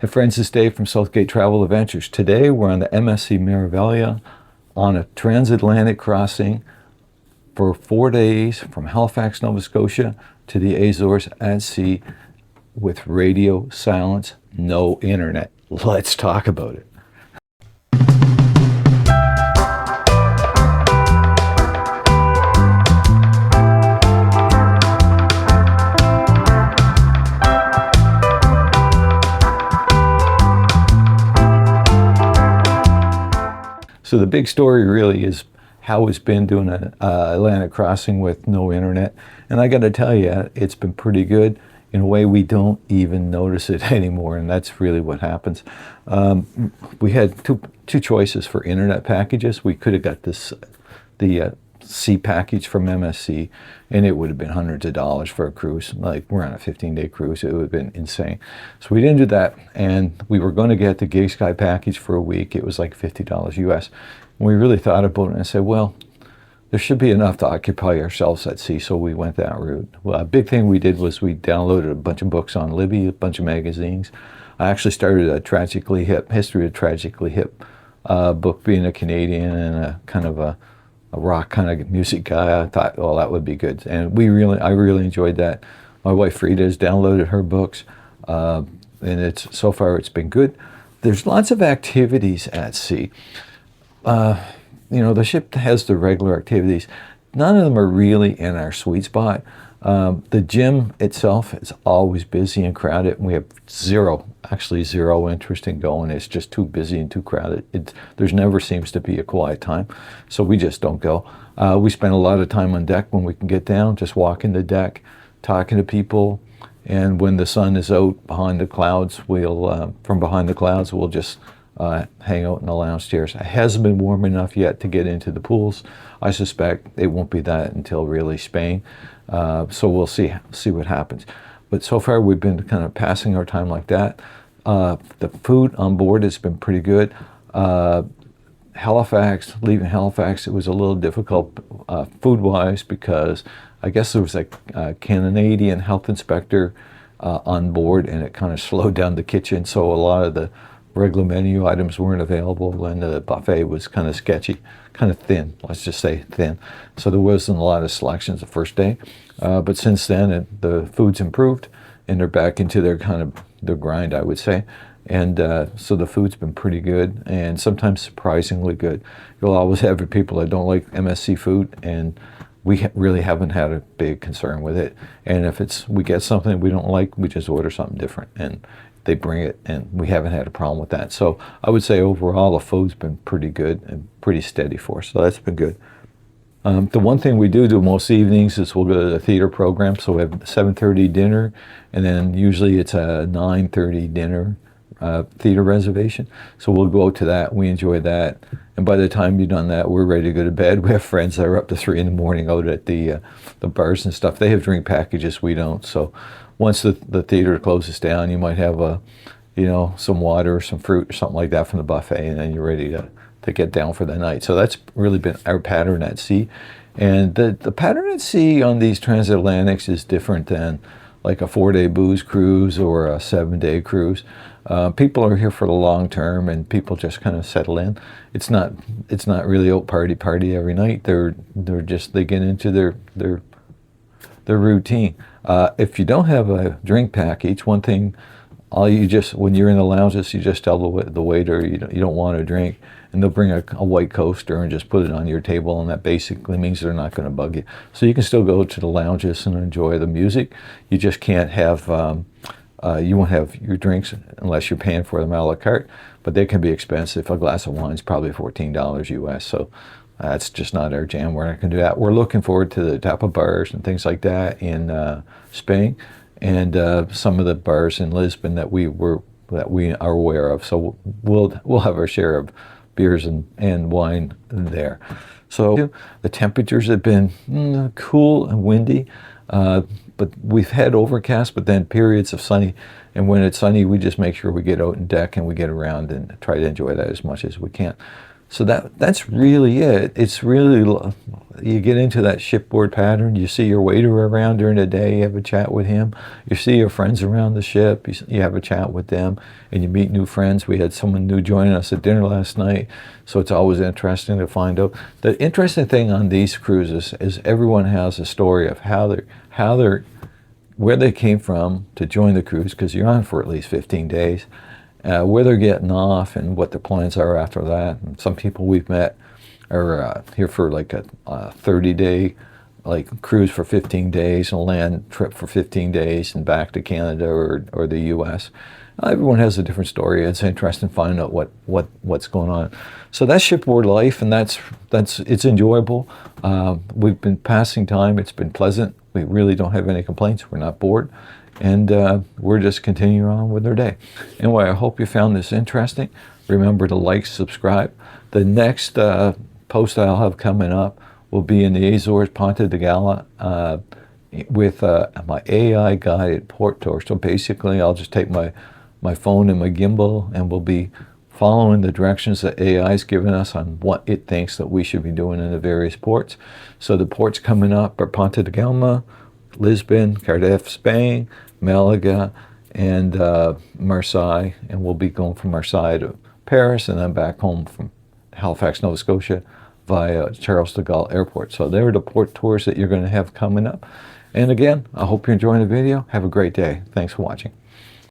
Hey friends, it's Dave from Southgate Travel Adventures. Today we're on the MSC Meraviglia on a transatlantic crossing for 4 days from Halifax, Nova Scotia to the Azores at sea with radio silence, no internet. Let's talk about it. So the big story really is how it's been doing an Atlantic crossing with no internet. And I got to tell you, it's been pretty good. In a way, we don't even notice it anymore, and that's really what happens. We had two choices for internet packages. We could have got the C package from MSC, and it would have been hundreds of dollars for a cruise. Like, we're on a 15-day cruise. It would have been insane. So we didn't do that, and we were going to get the GigSky package for a week. It was like $50 US. And we really thought about it and said, well, there should be enough to occupy ourselves at sea, so we went that route. Well, a big thing we did was we downloaded a bunch of books on Libby, a bunch of magazines. I actually started a history of Tragically Hip book, being a Canadian and a kind of a rock kind of music guy. I thought, well, that would be good. And I really enjoyed that. My wife Frida has downloaded her books, and so far it's been good. There's lots of activities at sea. The ship has the regular activities. None of them are really in our sweet spot. The gym itself is always busy and crowded, and we have zero interest in going. It's just too busy and too crowded. There's never seems to be a quiet time, so we just don't go. We spend a lot of time on deck when we can get down, just walking the deck, talking to people, and when the sun is out behind the clouds, from behind the clouds, we'll just hang out in the lounge chairs. It hasn't been warm enough yet to get into the pools. I suspect it won't be that until really Spain. So we'll see what happens. But so far we've been kind of passing our time like that. The food on board has been pretty good. Leaving Halifax, it was a little difficult food-wise because I guess there was a Canadian health inspector on board, and it kind of slowed down the kitchen. So a lot of the regular menu items weren't available, and the buffet was kind of sketchy, kind of thin, let's just say thin. So there wasn't a lot of selections the first day. But since then, the food's improved, and they're back into their grind, I would say. And so the food's been pretty good, and sometimes surprisingly good. You'll always have people that don't like MSC food, and we really haven't had a big concern with it. And if we get something we don't like, we just order something different, and they bring it, and we haven't had a problem with that. So I would say overall the food's been pretty good and pretty steady for us, so that's been good. The one thing we do most evenings is we'll go to the theater program. So we have 7:30 dinner, and then usually it's a 9:30 dinner theater reservation. So we'll go to that. We enjoy that, and by the time you've done that, we're ready to go to bed. We have friends that are up to 3 in the morning out at the bars and stuff. They have drink packages, we don't. So once the theater closes down, you might have some water or some fruit or something like that from the buffet, and then you're ready to get down for the night. So that's really been our pattern at sea. And the pattern at sea on these transatlantics is different than like a 4-day booze cruise or a 7-day cruise. People are here for the long term, and people just kind of settle in. It's not really out party every night. They get into their routine. If you don't have a drink package, one thing, when you're in the lounges, you just tell the waiter you don't want a drink, and they'll bring a white coaster and just put it on your table, and that basically means they're not going to bug you. So you can still go to the lounges and enjoy the music. You just can't have, you won't have your drinks unless you're paying for them a la carte, but they can be expensive. A glass of wine is probably $14 US, so that's just not our jam. We're not going to do that. We're looking forward to the tapa bars and things like that in Spain, and some of the bars in Lisbon that we are aware of. So we'll have our share of beers and wine there. So the temperatures have been cool and windy, but we've had overcast, but then periods of sunny. And when it's sunny, we just make sure we get out on deck and we get around and try to enjoy that as much as we can. So that's really it. It's really, you get into that shipboard pattern. You see your waiter around during the day, you have a chat with him. You see your friends around the ship, you have a chat with them, and you meet new friends. We had someone new joining us at dinner last night, so it's always interesting to find out. The interesting thing on these cruises is everyone has a story of where they came from to join the cruise, because you're on for at least 15 days. Where they're getting off and what their plans are after that. And some people we've met are here for like a 30-day cruise for 15 days, and a land trip for 15 days, and back to Canada or the U.S. Everyone has a different story. It's interesting finding out what's going on. So that's shipboard life, and it's enjoyable. We've been passing time. It's been pleasant. We really don't have any complaints. We're not bored. And we're just continuing on with our day. Anyway, I hope you found this interesting. Remember to like, subscribe. The next post I'll have coming up will be in the Azores, Ponta de Gala, with my AI guided port tour. So basically, I'll just take my phone and my gimbal, and we'll be following the directions that AI is giving us on what it thinks that we should be doing in the various ports. So the ports coming up are Ponta de Gala, Lisbon, Cardiff, Spain, Malaga, and Marseille, and we'll be going from Marseille to Paris and then back home from Halifax, Nova Scotia via Charles de Gaulle Airport. So there are the port tours that you're going to have coming up. And again, I hope you're enjoying the video. Have a great day. Thanks for watching.